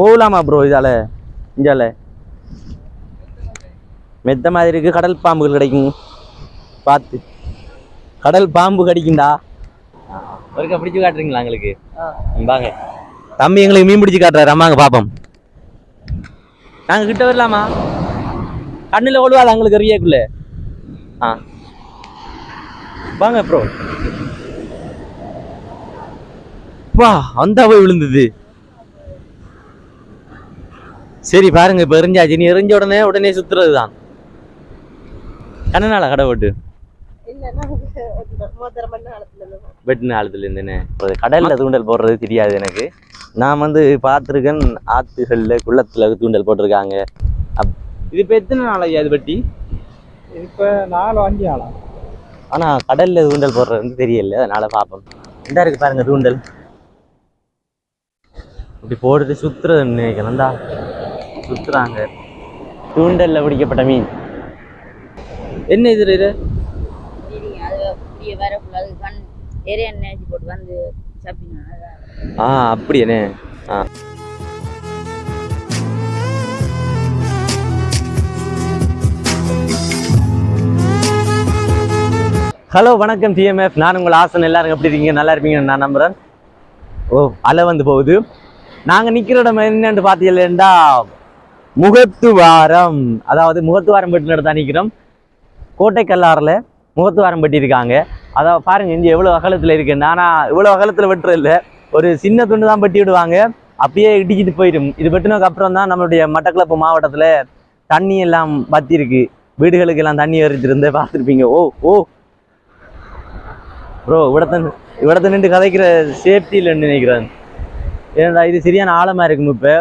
போகலாமா ப்ரோ இதால இஞ்சால மெத்த மாதிரி இருக்கு. கடல் பாம்புகள் கிடைக்கும் பார்த்து. கடல் பாம்பு கடிக்குண்டா. ஒருக்கா பிடிச்சு காட்டுறீங்களா எங்களுக்கு? வாங்க தம்பி எங்களுக்கு மீன் பிடிச்சு காட்டுறாரு. அம்மாங்க பாப்போம். நாங்க கிட்ட வரலாமா? கண்ணில் ஓடுவாள் எங்களுக்கு எரியக்குள்ள. வாங்க ப்ரோ. வா அந்த போய் விழுந்தது. சரி பாருங்க, இப்ப எரிஞ்சாச்சு. நீ எரிஞ்ச உடனே சுத்துறது தான். கண்ணனால கடை ஓட்டு வெட்டின ஆழத்துல இருந்தேன்னு கடல்ல தூண்டல் போடுறது தெரியாது எனக்கு. நான் பார்த்துருக்கேன் ஆத்துகள்ல குளத்துல தூண்டல் போட்டிருக்காங்க. இது இப்ப எத்தனை நாள் ஐயா இது வெட்டி? இப்ப 4-5 நாளா. ஆனா கடல்ல தூண்டல் போடுறது தெரியல, அதனால பார்ப்போம். என்ன இருக்கு பாருங்க தூண்டல் இப்படி போடுறது சுத்துறதுன்னு நினைக்கிறேன். தான் சுத்துறாங்க. தூண்டல்ல பிடிக்கப்பட்ட மீன் என்ன இது? அப்படியே. ஹலோ வணக்கம் டிஎம்எஃப். நான் உங்கள் ஆசன். எல்லாரும் எப்படி இருக்கீங்க? நல்லா இருப்பீங்கன்னு நான் நம்புறேன். அலை போகுது. நாங்கள் நிற்கிற இடம் என்னன்னு பார்த்தீங்கன்னா முகத்துவாரம். அதாவது முகத்துவாரம் பெட்டி நடத்தா நிற்கிறோம். கோட்டைக்கல்லாறில் முகத்துவாரம் பெட்டி இருக்காங்க. அதாவது பாருங்க இங்கே எவ்வளோ அகலத்தில் இருக்குன்னு. ஆனால் இவ்வளோ அகலத்தில் வெட்டுறது இல்லை, ஒரு சின்ன துண்டு தான் பெட்டி விடுவாங்க, அப்படியே இடிச்சிட்டு போயிடும். இது வெட்டினதுக்கு அப்புறம் தான் நம்மளுடைய மட்டக்களப்பு மாவட்டத்தில் தண்ணி எல்லாம் பத்தி இருக்கு. வீடுகளுக்கு எல்லாம் தண்ணி எறிச்சிருந்து பார்த்துருப்பீங்க. ஓ ப்ரோ இவிடத்தை நின்று கதைக்கிற சேஃப்டியில் நினைக்கிறேன். ஏன்னா இது சரியான ஆழமாக இருக்கும். இப்போ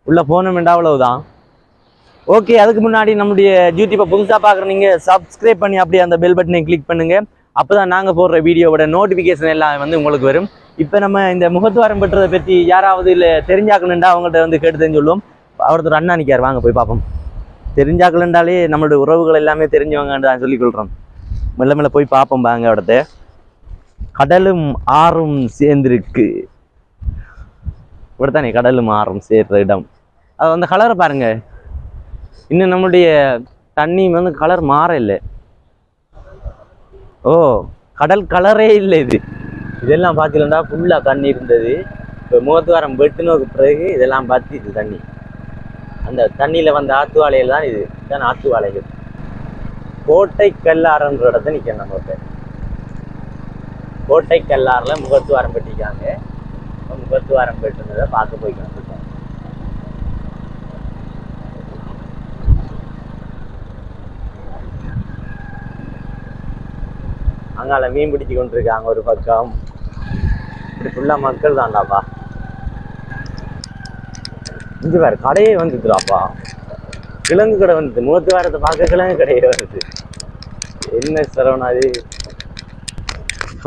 உள்ளே போனோம்னா அவ்வளவுதான். ஓகே, அதுக்கு முன்னாடி நம்முடைய யூடியூப்பை புதுசாக பார்க்குற நீங்கள் சப்ஸ்கிரைப் பண்ணி அப்படியே அந்த பெல் பட்டனை கிளிக் பண்ணுங்கள். அப்போ தான் நாங்கள் போடுற வீடியோவோட நோட்டிஃபிகேஷன் எல்லாம் உங்களுக்கு வரும். இப்போ நம்ம இந்த முகத்துவாரம் பெற்றதை பற்றி யாராவது இல்லை தெரிஞ்சாக்கணுண்டா அவங்கள்ட்ட கேட்டு தெரிஞ்சுள்ளுவோம். ஒருத்தர் அண்ணா நிற்கார், வாங்க போய் பார்ப்போம். தெரிஞ்சாக்கலண்டாலே நம்மளுடைய உறவுகள் எல்லாமே தெரிஞ்சவங்கன்னு தான் சொல்லிக்கொள்கிறோம். மெல்ல மெல்ல போய் பார்ப்போம். பாங்க இடத்த. கடலும் ஆறும் சேர்ந்திருக்கு. இப்படித்தானே கடலும் ஆறும் சேர்ற இடம். அது கலரை பாருங்க. இன்னும் நம்மளுடைய தண்ணி கலர் மாற இல்லை. கடல் கலரே இல்லை. இதெல்லாம் பார்த்தீங்கன்னா ஃபுல்லாக தண்ணி இருந்தது. இப்போ முகத்துவாரம் வெட்டினோக்கு பிறகு இதெல்லாம் பார்த்து தண்ணி அந்த தண்ணியில் ஆத்துவாலையில் தான். இதுதான் ஆத்துவாலைகள். கோட்டைக்கல்லாறுன்ற இடத்த நிற்கிறேன். நம்ம கோட்டைக்கல்லாறில் முகத்துவாரம் பெட்டிக்காங்க. முகத்துவாரம் பெட்டுனதை பார்க்க போய்க்கணும். அங்கால மீன் பிடிச்சு கொண்டிருக்காங்க ஒரு பக்கம். இப்படி ஃபுல்லாக மக்கள் தான்டாப்பா. இங்கே வேறு கடையே வந்துதுடாப்பா. கிழங்கு கடை வந்துது. முகத்துவாரத்தை பார்க்க கிழங்கு கடையே வருது. என்ன சரவணாது.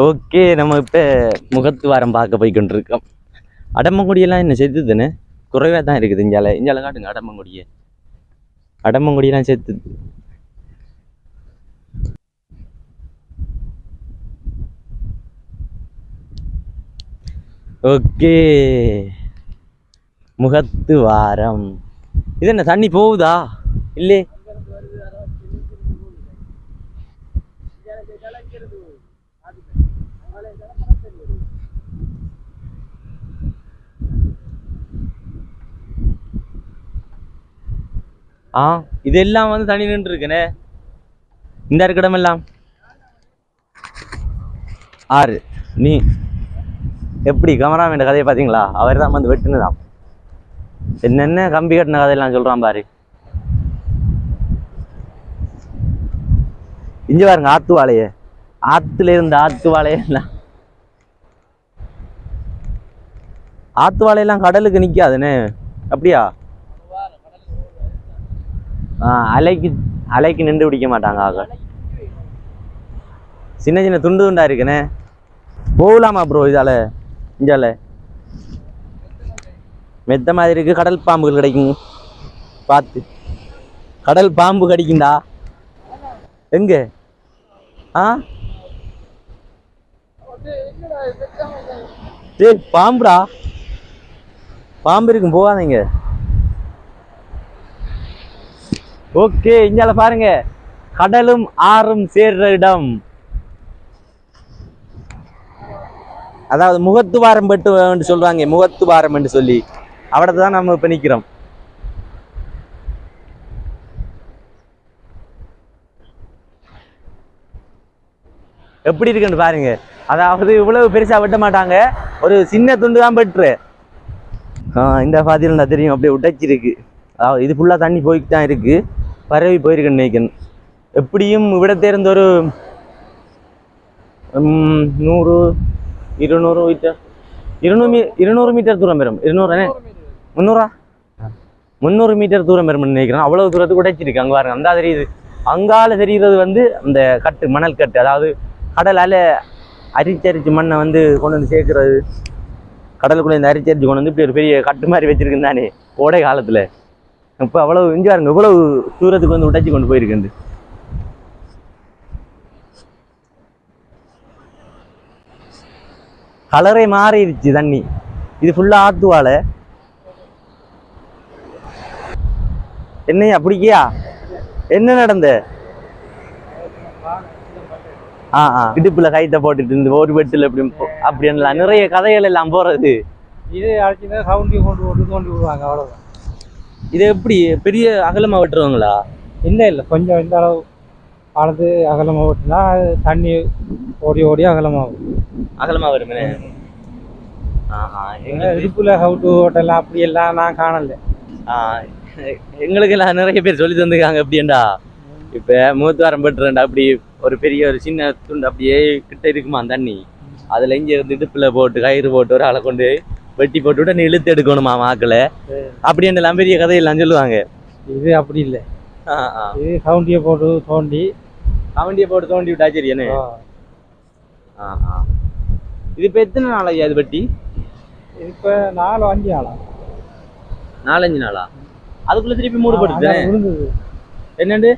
ஓகே, நம்ம இப்போ முகத்துவாரம் பார்க்க போய் கொண்டிருக்கோம். அடம்பங்குடியெல்லாம் என்ன செத்துதுன்னு குறைவாக தான் இருக்குது. இஞ்சால காட்டுங்க அடம்பங்குடியெல்லாம் செத்துது. ஓகே, முகத்துவாரம். இது என்ன தண்ணி போகுதா? இல்லை இதெல்லாம் தண்ணி நின்று இருக்குனே. இந்த இருக்கடமெல்லாம் ஆறு. நீ எப்படி கமராமேன் கதையை பார்த்தீங்களா? அவர் தான் வெட்டுனுதான். என்னென்ன கம்பி கட்டின கதையெல்லாம் சொல்றான் பாரு. இங்க பாருங்க ஆத்துவாழைய. ஆத்துல இருந்த ஆத்துவாழையெல்லாம் ஆத்துவாழையெல்லாம் கடலுக்கு நிக்காதுன்னு. அப்படியா? அலைக்கு நின்று பிடிக்க மாட்டாங்க. ஆக சின்ன சின்ன துண்டு துண்டா இருக்குன்னு. போகலாமா ப்ரோ இதால இஞ்சால மெத்த மாதிரி இருக்கு. கடல் பாம்புகள் கிடைக்கும் பார்த்து. கடல் பாம்பு கடிக்குண்டா. எங்க? பாம்புடா. பாம்பு இருக்கும், போகாதீங்க. ஓகே, இங்கால பாருங்க, கடலும் ஆறும் சேர்ற இடம். அதாவது முகத்துவாரம் பெட்டு சொல்றாங்க, முகத்துவாரம் என்று சொல்லி அவடத்தை தான் நம்ம இப்ப நிக்கிறோம். எப்படி இருக்குன்னு பாருங்க. அதாவது இவ்வளவு பெருசா வெட்ட மாட்டாங்க, ஒரு சின்ன துண்டு தான் பெற்று. இந்த பாத்திரம் தெரியும், அப்படியே உடைச்சிருக்கு. அதாவது இது ஃபுல்லா தண்ணி போய்ட்டு தான் இருக்கு, பரவி போயிருக்குன்னு நினைக்கிறேன். எப்படியும் இவிடத்தை இருந்து ஒரு 100 200 மீட்டர் 200 மீட்டர் தூரம் வரும். 200 300 300 மீட்டர் தூரம் வரும் நினைக்கிறேன். அவ்வளவு தூரத்துக்கு உடைச்சிருக்கு. அங்க பாருங்க, அந்த தெரியுது. அங்கால தெரிகிறது வந்து அந்த கட்டு, மணல் கட்டு. அதாவது கடலால அரிச்சரிச்சு மண்ணை வந்து கொண்டு வந்து சேர்க்கறது. கடலுக்குள்ள இந்த அரிச்சரிச்சு கொண்டு வந்து இப்படி ஒரு பெரிய கட்டு மாதிரி வச்சிருக்குன்னு தானே கோடை காலத்துல. இப்போ அவ்வளவு இங்கே பாருங்க, இவ்வளவு தூரத்துக்கு வந்து உடைச்சி கொண்டு போயிருக்கு. கலரே மாறிடுச்சு தண்ணி. இது ஃபுல்லா ஆத்துவால. என்னையா பிடிக்கியா? என்ன நடந்த? இடுப்புல கைத்த போட்டுட்டு இருந்து ஒரு வெட்டுல அப்படி நிறைய கதைகள் எல்லாம் போறது. இது அடிச்சுன்னா சவுண்டி கொண்டு தோண்டி விடுவாங்க, அவ்வளவுதான். இது எப்படி பெரிய அகலமா வெட்டுருவாங்களா? இல்லை கொஞ்சம் இந்த அளவு ஆனது அகலமாக வெட்டினா தண்ணி ஓடி ஓடி அகலமா வருமே. இடுப்புல ஹவுட்டு ஓட்டெல்லாம் அப்படியெல்லாம் நான் காணல. எங்களுக்கு எல்லாம் நிறைய பேர் சொல்லி தந்துருக்காங்க. அப்படின்டா இப்ப மூத்துவாரம் பெட்டுறேன்டா, அப்படி ஒரு பெரிய ஒரு சின்ன துண்டு அப்படியே கிட்ட இருக்குமா தண்ணி, அதுல இங்க இருந்து இடுப்புல போட்டு கயிறு போட்டு ஒரு ஆளை கொண்டு வெட்டி போட்டு விட்டு நீ இழுத்து எடுக்கணுமா மாக்களை, அப்படின்லாம் பெரிய கதையெல்லாம் சொல்லுவாங்க. இது அப்படி இல்லை. இது கவுண்டியை போட்டு தோண்டி விட்டா சரி. என்ன இது இப்ப எத்தனை நாள் ஐயா இது வெட்டி? இது இப்ப 4-5 நாளா? 4-5 நாளா? அதுக்குள்ள திருப்பி மூடு போட்டு விழுந்தது. என்னண்டு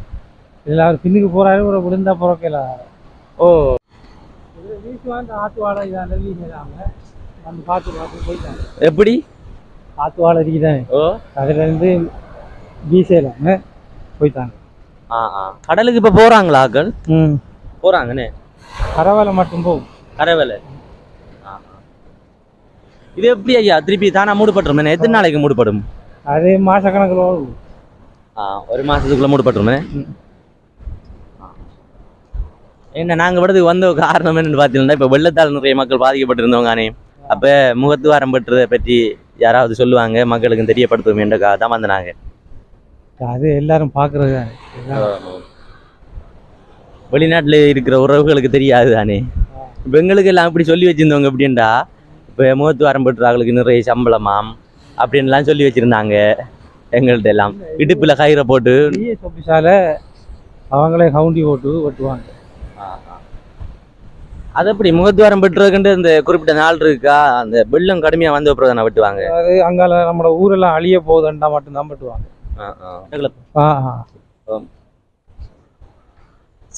இதுல அவர் பின்னுக்கு போறாரு, ஒரு விழுந்தா பிறக்கல. ஓ, வீசுவாங்க ஆத்து வாழை இதாண்ட வீசாங்க வந்து பார்த்து போயிட்டாங்க. எப்படி ஆத்து வாழை இருக்குதானே? ஓ, அதுல இருந்து வீசலாங்க போயிட்டாங்க. கடலுக்கு இப்ப போறாங்களா ஆக்கள்? போறாங்கன்னு கரவேலை மட்டும் போகும். கரவேலை. இது எப்படி ஐயா திருப்பி தானா மூடுபட்டுரும்? எத்தனை நாளைக்கு மூடுபடும்? அது மாசக்கணக்கில் வரும். ஒரு மாசத்துக்குள்ள மூடுபட்டுருமே. என்ன நாங்க விடதுக்கு வந்த காரணம் என்னன்னு பாத்தீங்கன்னா, இப்ப வெள்ளத்தால் நிறைய மக்கள் பாதிக்கப்பட்டிருந்தவங்க தானே. அப்ப முகத்துவாரம் பெற்றதை பற்றி யாராவது சொல்லுவாங்க, மக்களுக்கு தெரியப்படுத்துவோம் என்றக்காக தான் வந்தாங்க. அது எல்லாரும் பாக்குறது. வெளிநாட்டுல இருக்கிற உறவுகளுக்கு தெரியாது தானே. இப்ப எங்களுக்கு எல்லாம் இப்படி சொல்லி வச்சிருந்தவங்க. அப்படின்டா இப்ப முகத்துவாரம் பெற்றாங்களுக்கு நிறைய சம்பளமாம் அப்படின்லாம் சொல்லி வச்சிருந்தாங்க. எங்கள்கிட்ட எல்லாம் இடுப்புல கயிறை போட்டு அவங்களே கவுண்டி போட்டு வெட்டுவாங்க. அது எப்படி முகத்துவாரம் பெற்றதுக்கு இந்த குறிப்பிட்ட நாள் இருக்கா? அந்த வெள்ளம் கடுமையா வந்த அப்புறம் தானே வெட்டுவாங்க. அது அங்கால நம்ம ஊரெல்லாம் அழிய போகுதுன்றா மட்டும்தான் வெட்டுவாங்க.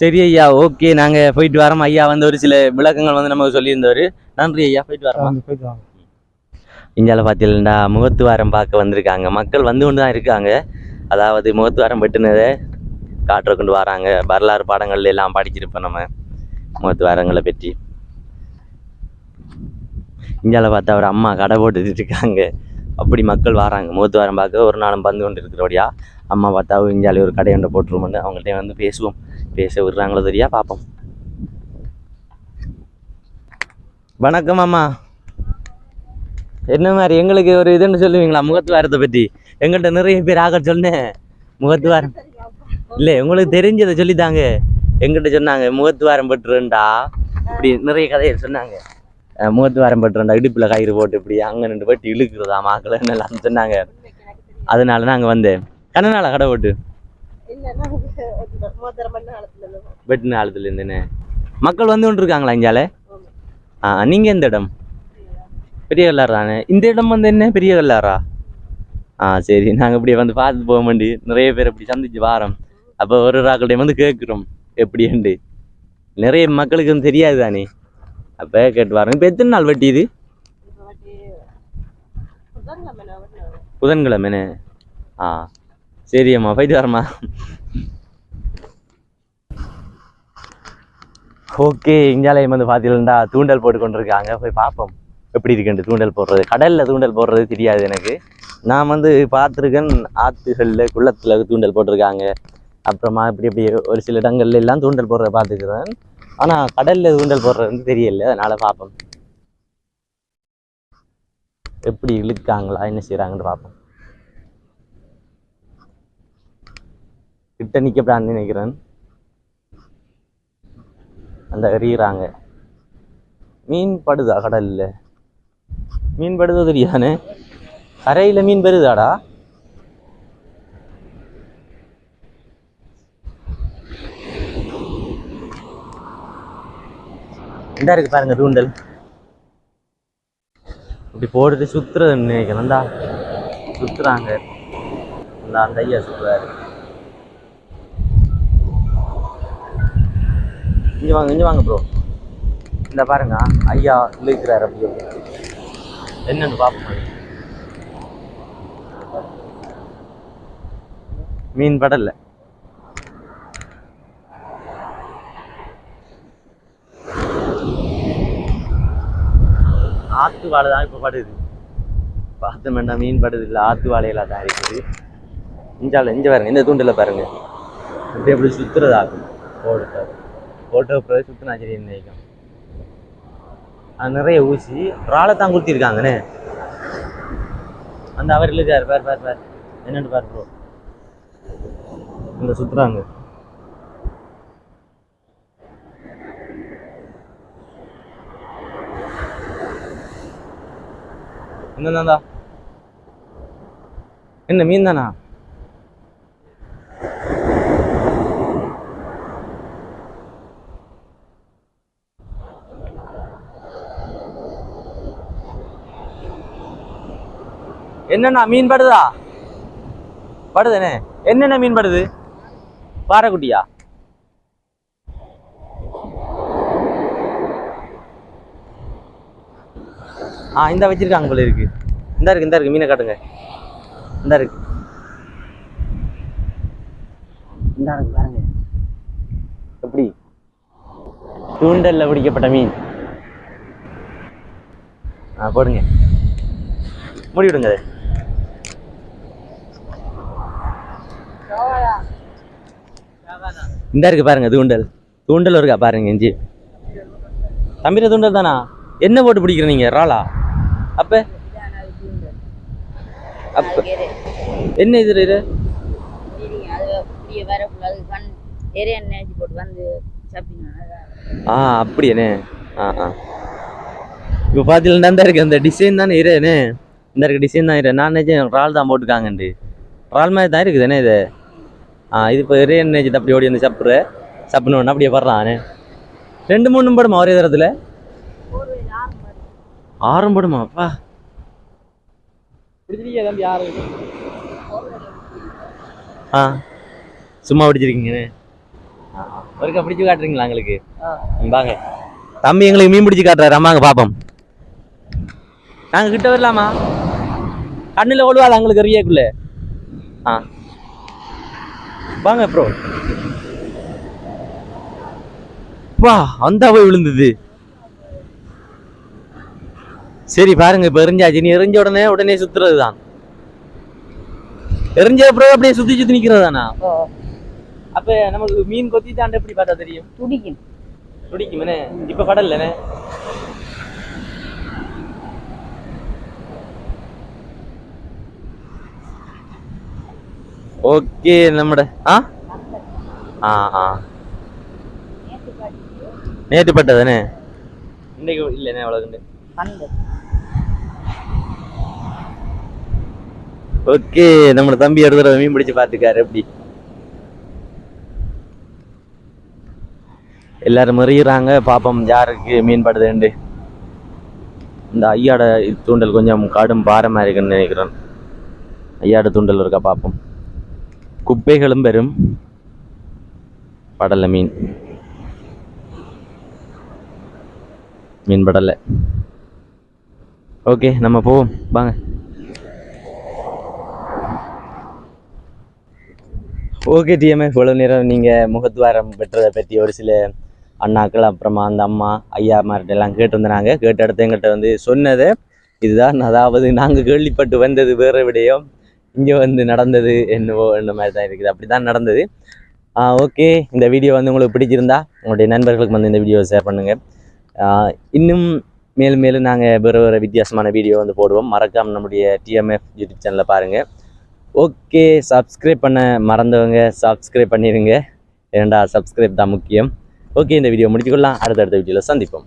சரி ஐயா, ஓகே, நாங்க போயிட்டு வரோம். ஐயா வந்து ஒரு சில விளக்கங்கள் வந்து நமக்கு சொல்லியிருந்தவர். நன்றி ஐயா, போயிட்டு வரோம். இந்தியாவில் பார்த்தீங்கன்னா முகத்துவாரம் பார்க்க வந்திருக்காங்க. மக்கள் வந்து கொண்டு தான் இருக்காங்க. அதாவது முகத்துவாரம் வெட்டுனதை காட்டுற கொண்டு வராங்க. வரலாறு பாடங்கள்ல எல்லாம் படிச்சிருப்போம் நம்ம முகத்துவாரங்களை பற்றி. இந்தியாவில் பார்த்தா ஒரு அம்மா கடை போட்டுட்டு இருக்காங்க. அப்படி மக்கள் வராங்க முகத்துவாரம் பார்க்க. ஒரு நாளும் வந்து கொண்டு இருக்கிறபடியா அம்மா பார்த்தா இந்தியாவில் ஒரு கடை ஒன்று போட்டுருவோம்னு அவங்கள்ட்ட வந்து பேசுவோம். பேச விடுறாங்களோ தெரியா, பார்ப்போம். வணக்கம் அம்மா. என்ன மாதிரி எங்களுக்கு ஒரு இதுன்னு சொல்லுவீங்களா முகத்துவாரத்தை பற்றி? எங்கள்கிட்ட நிறைய பேர் ஆக சொன்னேன் முகத்துவாரம் இல்லை, உங்களுக்கு தெரிஞ்சதை சொல்லித்தாங்க. எங்கிட்ட சொன்னாங்க முகத்துவாரம் பெற்றுண்டா, இப்படி நிறைய கதையை சொன்னாங்க. முகத்துவாரம் பெற்றுண்டா இடுப்பில் கயிறு போட்டு இப்படி அங்கே நின்று வெட்டி இழுக்கிறதா மாக்கள் எல்லாம் சொன்னாங்க. அதனால நாங்கள் வந்தேன். கண்ணனால கடை போட்டு வெட்டின காலத்துல இருந்தேன்னு மக்கள் வந்து கொண்டு இருக்காங்களா இங்கால? நீங்க எந்த இடம்? பெரிய கல்லாறு தானே. இந்த இடம் வந்து என்ன பெரிய கல்லாரா? சரி, நாங்கள் இப்படியே வந்து பார்த்து போக வேண்டி நிறைய பேர் இப்படி சந்திச்சு வாரோம். அப்போ ஒரு ராக்கள்டையும் வந்து கேட்குறோம் எப்படின்ட்டு. நிறைய மக்களுக்கு வந்து தெரியாது தானே, அப்போ கேட்டு வரோம். இப்போ எத்தனை நாள் வெட்டி இது? புதன்கிழமைண்ணே. ஆ சரி அம்மா, போயிட்டு வரமா. ஓகே, இந்தியாலயம் வந்து பார்த்தீங்கன்னா தூண்டல் போட்டு கொண்டிருக்காங்க. போய் பார்ப்போம் எப்படி இருக்குன்ட்டு. தூண்டல் போடுறது, கடலில் தூண்டல் போடுறது தெரியாது எனக்கு. நான் வந்து பார்த்துருக்கேன், ஆற்றுகளில் குளத்தில் தூண்டல் போட்டிருக்காங்க. அப்புறமா இப்படி இப்படி ஒரு சில இடங்கள்ல எல்லாம் தூண்டல் போடுறத பார்த்துக்கிறேன். ஆனால் கடலில் தூண்டல் போடுறது வந்து தெரியல. அதனால் பார்ப்போம் எப்படி இழுக்காங்களா, என்ன செய்கிறாங்கன்னு பார்ப்போம். கிட்ட நிற்கப்படான்னு நினைக்கிறேன். அந்த எறிகிறாங்க. மீன் படுதா கடல்ல? மீன் படுதோ தெரியாதானே? கரையில் மீன் பெறுதாடா? இந்த இருக்கு பாருங்க தூண்டல். இப்படி போட்டுட்டு சுத்துறதுன்னு நினைக்கிறேன். இந்தா சுத்துறாங்க. அந்த ஐயா சுத்துறாரு. இங்கே வாங்க, இங்கே வாங்க ப்ரோ. இந்த பாருங்க ஐயா இழுக்கிறாரு. அப்படி என்னன்னு பார்ப்போம். மீன் படல. ஆத்து வாழை தான் இப்போ படுது. பார்த்தோம்னா மீன் படுது இல்லை, ஆத்து வாழையெல்லாம் தான் இருக்குது. இங்கே பாருங்க, இந்த தூண்டில் பாருங்க இப்படி எப்படி சுத்துறதாகும். போட்டோ பிறகு சுத்தினா சரி நினைக்கும். அது நிறைய ஊசி ராளை தான் குத்திருக்காங்கண்ணே. அந்த அவர் இல்லைக்காரு, பார் என்னன்னு பாரு ப்ரோ. இந்த சுத்துறாங்க. என்னதான்டா, என்ன மீன் தானா? என்னண்ணா மீன் படுதா? படுதுண்ணே. என்னென்ன மீன் படுது? பாறைக்குட்டியா? இந்த வச்சிருக்காங்க போல இருக்கு. இந்த இருக்கு மீனை காட்டுங்க. இந்த இருக்கு பாருங்க எப்படி தூண்டல்ல பிடிக்கப்பட்ட மீன். போடுங்க, மூடி விடுங்க. இந்த இருக்கு பாருங்க தூண்டல் இருக்கா பாருங்க. இஞ்சி தம்பிர தூண்டல் தானா? என்ன போட்டு பிடிக்கிற நீங்க? ராளா? அப்ப என்ன இது? அப்படியானே. இப்போ பார்த்தீங்கன்னா தான் இருக்கு அந்த டிசைன் தானே இரேனே. இந்த இருக்க டிசைன் தான் இரு. நான் நினைச்சேன் ரால் தான் போட்டுக்காங்கண்டு. ரால் மாதிரி தான் இருக்குதுண்ணே இது. இது இப்போ இரே நினைச்சது. அப்படி ஓடி வந்து சப்புன்னு அப்படியே படுறான். 2-3 படுமா ஒரே தரத்தில்? 6 படுமா? அப்பா பிடிச்சிருக்கீங்க தம்பி? 6 சும்மா பிடிச்சிருக்கீங்கண்ணே. ஒருக்கா பிடிச்சி காட்டுறீங்களா எங்களுக்கு? வாங்க தம்பி, எங்களுக்கு மீன் பிடிச்சி காட்டுறாரு. அம்மாங்க பார்ப்போம். நாங்கள் கிட்ட வரலாமா? கண்ணில் ஒழுவாது எங்களுக்கு எறியக்குள்ள. வாங்க ப்ரோ. வா, அந்த போய் விழுந்தது. சரி பாருங்க, இப்போ எரிஞ்சாச்சு. நீ எரிஞ்ச உடனே சுத்துறது தான். எரிஞ்ச அப்புறம் அப்படியே சுத்தி நிக்கிறது தானா? அப்ப நமக்கு மீன் கொத்தி தாண்ட எப்படி பார்த்தா தெரியும்? துடிக்கும். இப்ப படலண்ணே. ஓகே, நம்மட நேற்று பட்டதானே? இன்னைக்கு இல்லைண்ணே அவ்வளோக்குண்டு. ஓகே, நம்ம தம்பி ஒரு தடவை மீன் பிடிச்சு பார்த்துக்காரு. எப்படி எல்லாரும் மறியிறாங்க. பாப்போம் யாருக்கு மீன் படுதுண்டு. இந்த ஐயாட தூண்டல் கொஞ்சம் காடும் பாரமாக இருக்குன்னு நினைக்கிறேன். ஐயாட தூண்டல் இருக்கா பார்ப்போம். குப்பைகளும் பெரும் படலை மீன் படலை. ஓகே, நம்ம போவோம் வாங்க. ஓகே டிஎம்எஃப் இவ்வளோ நேரம் நீங்கள் முகத்வாரம் பெற்றதை பற்றி ஒரு சில அண்ணாக்கள் அப்புறமா அந்த அம்மா ஐயாமார்கிட்ட எல்லாம் கேட்டிருந்தாங்க. கேட்ட இடத்த எங்கிட்ட வந்து சொன்னதை இதுதான். அதாவது நாங்கள் கேள்விப்பட்டு வந்தது வேறு விடயம், இங்கே வந்து நடந்தது என்னவோ என்ன மாதிரி தான் இருக்குது. அப்படி தான் நடந்தது. ஓகே, இந்த வீடியோ வந்து உங்களுக்கு பிடிச்சிருந்தா உங்களுடைய நண்பர்களுக்கு வந்து இந்த வீடியோவை ஷேர் பண்ணுங்கள். இன்னும் மேலும் மேலும் நாங்கள் வேறு வித்தியாசமான வீடியோ வந்து போடுவோம். மறக்காமல் நம்முடைய டிஎம்எஃப் யூடியூப் சேனலில் பாருங்கள். ஓகே, சப்ஸ்கிரைப் பண்ண மறந்தவங்க சப்ஸ்கிரைப் பண்ணிடுங்க. ஏன்டா சப்ஸ்கிரைப் தான் முக்கியம். ஓகே, இந்த வீடியோ முடிச்சுக்கொள்ளலாம். அடுத்தடுத்த வீடியோவில் சந்திப்போம்.